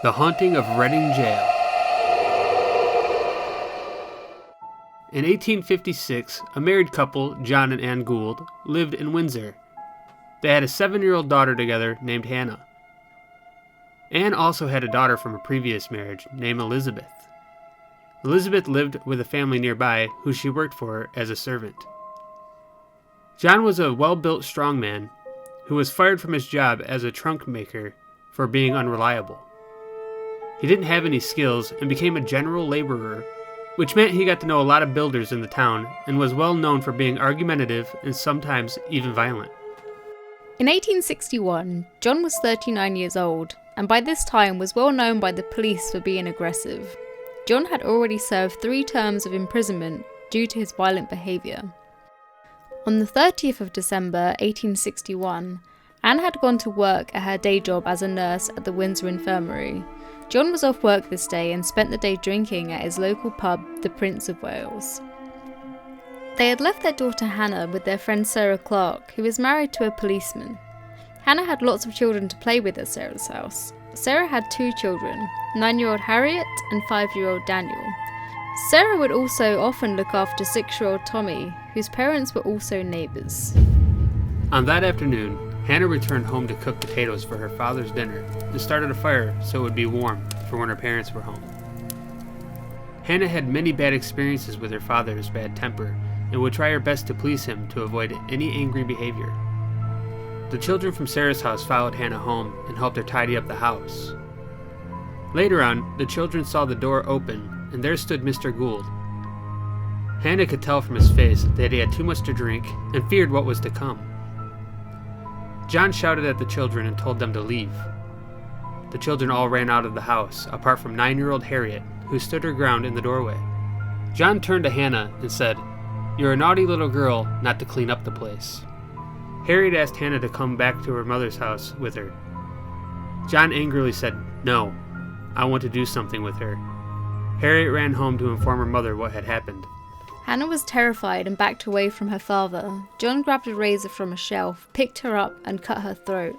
The Haunting of Reading Jail. In 1856, a married couple, John and Anne Gould, lived in Windsor. They had a 7-year-old daughter together named Hannah. Anne also had a daughter from a previous marriage named Elizabeth. Elizabeth lived with a family nearby who she worked for as a servant. John was a well-built, strong man who was fired from his job as a trunk maker for being unreliable. He didn't have any skills and became a general laborer, which meant he got to know a lot of builders in the town and was well known for being argumentative and sometimes even violent. In 1861, John was 39 years old, and by this time was well known by the police for being aggressive. John had already served 3 terms of imprisonment due to his violent behaviour. On the 30th of December 1861, Anne had gone to work at her day job as a nurse at the Windsor Infirmary. John was off work this day and spent the day drinking at his local pub, the Prince of Wales. They had left their daughter Hannah with their friend Sarah Clark, who was married to a policeman. Hannah had lots of children to play with at Sarah's house. Sarah had 2 children, 9-year-old Harriet and 5-year-old Daniel. Sarah would also often look after 6-year-old Tommy, whose parents were also neighbours. On that afternoon, Hannah returned home to cook potatoes for her father's dinner and started a fire so it would be warm for when her parents were home. Hannah had many bad experiences with her father's bad temper and would try her best to please him to avoid any angry behavior. The children from Sarah's house followed Hannah home and helped her tidy up the house. Later on, the children saw the door open and there stood Mr. Gould. Hannah could tell from his face that he had too much to drink and feared what was to come. John shouted at the children and told them to leave. The children all ran out of the house, apart from 9-year-old Harriet, who stood her ground in the doorway. John turned to Hannah and said, "You're a naughty little girl not to clean up the place." Harriet asked Hannah to come back to her mother's house with her. John angrily said, "No, I want to do something with her." Harriet ran home to inform her mother what had happened. Hannah was terrified and backed away from her father. John grabbed a razor from a shelf, picked her up, and cut her throat.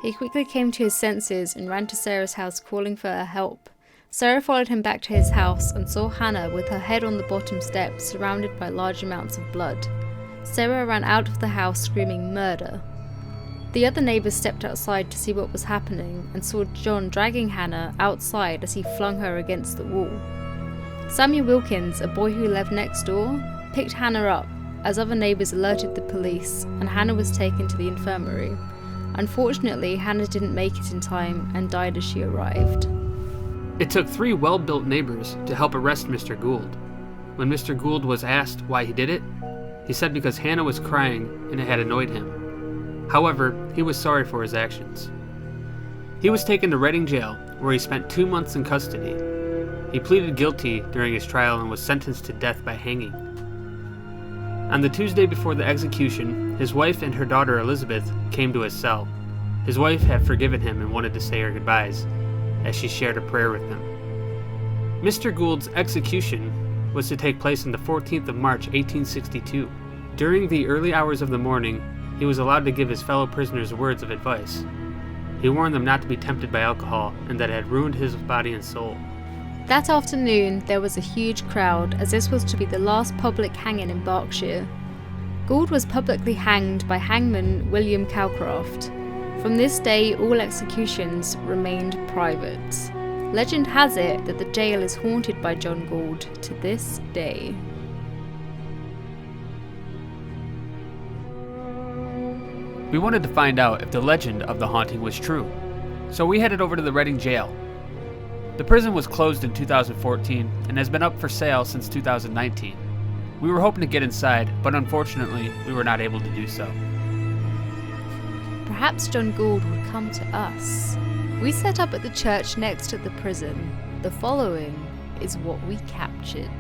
He quickly came to his senses and ran to Sarah's house calling for her help. Sarah followed him back to his house and saw Hannah with her head on the bottom step, surrounded by large amounts of blood. Sarah ran out of the house screaming murder. The other neighbours stepped outside to see what was happening and saw John dragging Hannah outside as he flung her against the wall. Samuel Wilkins, a boy who lived next door, picked Hannah up as other neighbours alerted the police and Hannah was taken to the infirmary. Unfortunately, Hannah didn't make it in time and died as she arrived. It took 3 well-built neighbors to help arrest Mr. Gould. When Mr. Gould was asked why he did it, he said because Hannah was crying and it had annoyed him. However, he was sorry for his actions. He was taken to Reading Jail, where he spent 2 months in custody. He pleaded guilty during his trial and was sentenced to death by hanging. On the Tuesday before the execution, his wife and her daughter Elizabeth came to his cell. His wife had forgiven him and wanted to say her goodbyes, as she shared a prayer with them. Mr. Gould's execution was to take place on the 14th of March, 1862. During the early hours of the morning, he was allowed to give his fellow prisoners words of advice. He warned them not to be tempted by alcohol and that it had ruined his body and soul. That afternoon, there was a huge crowd, as this was to be the last public hanging in Berkshire. Gould was publicly hanged by hangman William Calcraft. From this day, all executions remained private. Legend has it that the jail is haunted by John Gould to this day. We wanted to find out if the legend of the haunting was true, so we headed over to the Reading Jail. The prison was closed in 2014 and has been up for sale since 2019. We were hoping to get inside, but unfortunately, we were not able to do so. Perhaps John Gould would come to us. We set up at the church next to the prison. The following is what we captured.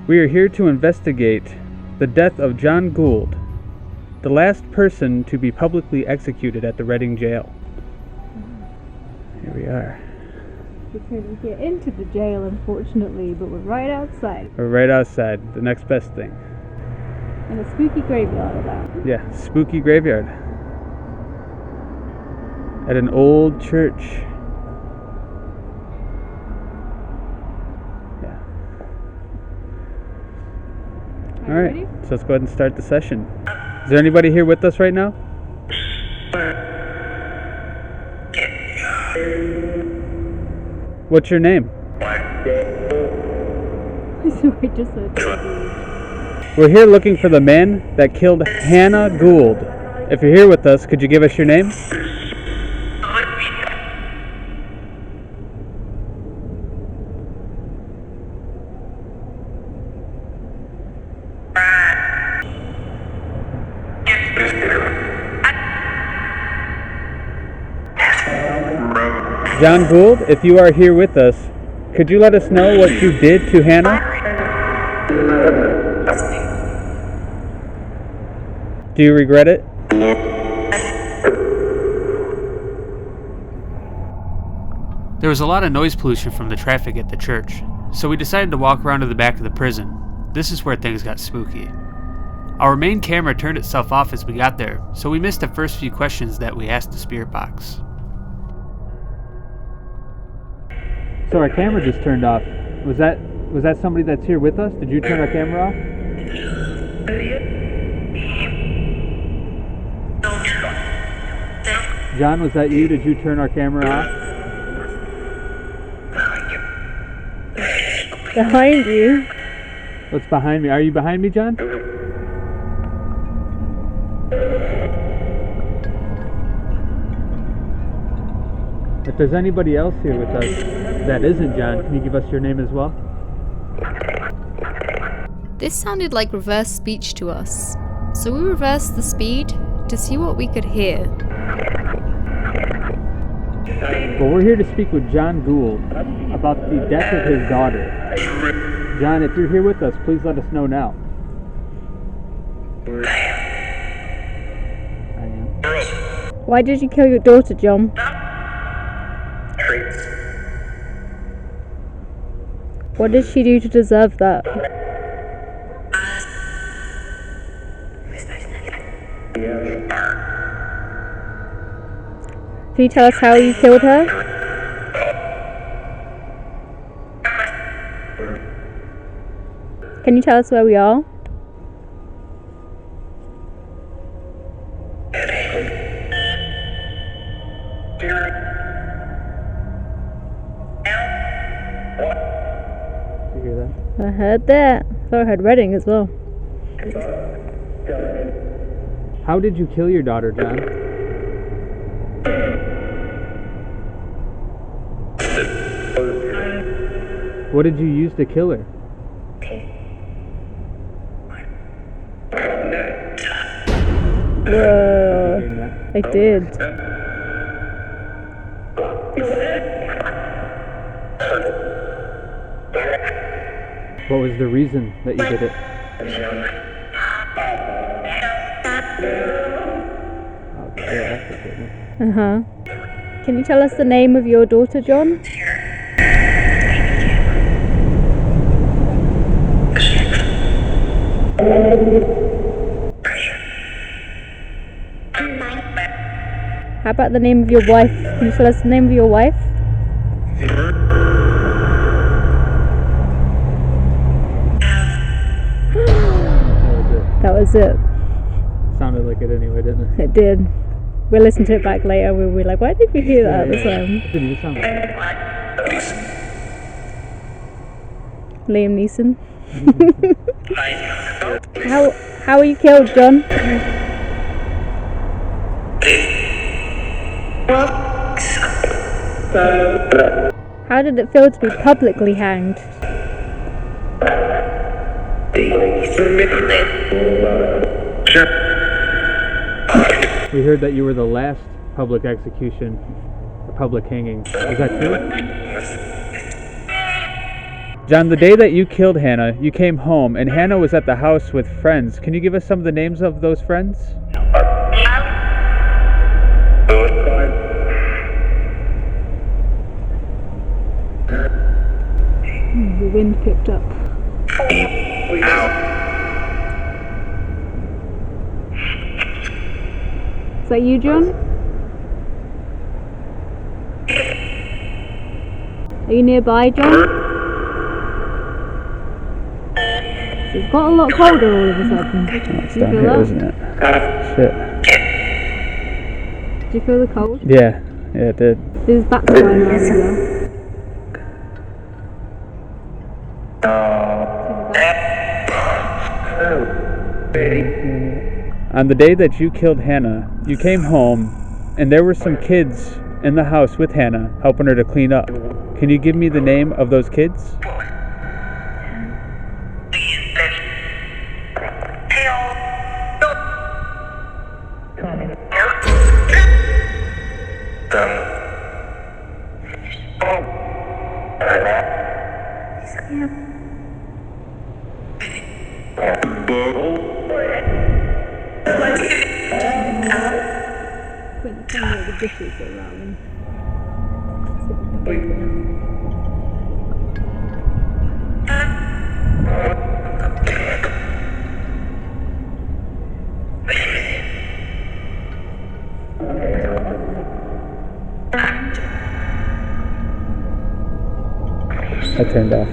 We are here to investigate the death of John Gould, the last person to be publicly executed at the Reading Jail. Here we are. We're turning here into the jail, unfortunately, but we're right outside. We're right outside, the next best thing. In a spooky graveyard of that. Yeah, spooky graveyard. At an old church. Yeah. Alright, so let's go ahead and start the session. Is there anybody here with us right now? What's your name? We just said We're here looking for the man that killed Hannah Gould. If you're here with us, could you give us your name? John Gould, if you are here with us, could you let us know what you did to Hannah? Do you regret it? There was a lot of noise pollution from the traffic at the church, so we decided to walk around to the back of the prison. This is where things got spooky. Our main camera turned itself off as we got there, so we missed the first few questions that we asked the spirit box. So our camera just turned off. Was that somebody that's here with us? Did you turn our camera off? John, was that you? Did you turn our camera off? behind you. What's behind me? Are you behind me, John? If there's anybody else here with us that isn't John, can you give us your name as well? This sounded like reverse speech to us, so we reversed the speed to see what we could hear. Well, we're here to speak with John Gould about the death of his daughter. John, if you're here with us, please let us know now. I am. Why did you kill your daughter, John? What did she do to deserve that? Can you tell us how you killed her? Can you tell us where we are? Did you hear that? I heard that. I thought I heard Reading as well. How did you kill your daughter, John? What did you use to kill her? Whoa. I did. What was the reason that you did it? Uh-huh. Can you tell us the name of your daughter, John? How about the name of your wife? Can you tell us the name of your wife? That was it. Sounded like it anyway, didn't it? It did. We'll listen to it back later. We'll be like, why did we hear that at the time? Didn't even sound like it. Liam Neeson. How were you killed, John? How did it feel to be publicly hanged? We heard that you were the last public execution, or public hanging. Is that true? John, the day that you killed Hannah, you came home, and Hannah was at the house with friends. Can you give us some of the names of those friends? The wind picked up. Is that you, John? Are you nearby, John? It's got a lot colder all of a sudden. It's down here, isn't it? Shit. Do you feel the cold? Yeah, it did. There's bats flying around as well. On the day that you killed Hannah, you came home and there were some kids in the house with Hannah helping her to clean up. Can you give me the name of those kids? The bushes around. I turned off.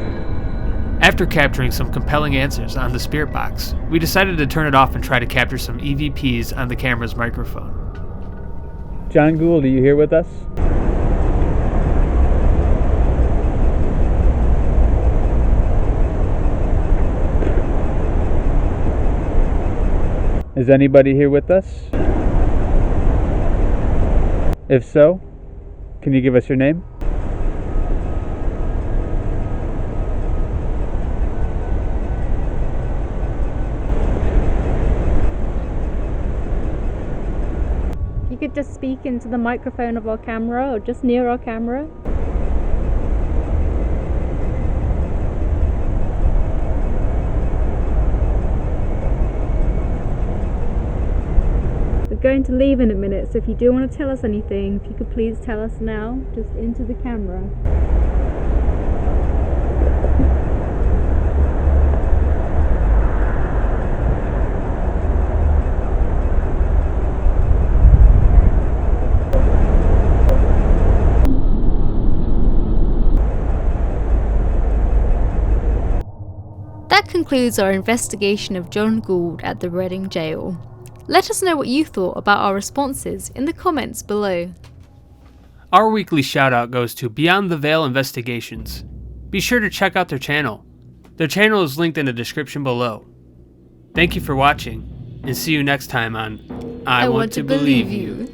After capturing some compelling answers on the spirit box, we decided to turn it off and try to capture some EVPs on the camera's microphone. John Gould, are you here with us? Is anybody here with us? If so, can you give us your name? You could just speak into the microphone of our camera or just near our camera. We're going to leave in a minute, so if you do want to tell us anything, if you could please tell us now, just into the camera. That concludes our investigation of John Gould at the Reading jail. Let us know what you thought about our responses in the comments below. Our weekly shout out goes to Beyond the Veil Investigations. Be sure to check out their channel. Their channel is linked in the description below. Thank you for watching, and see you next time on I Want to Believe You.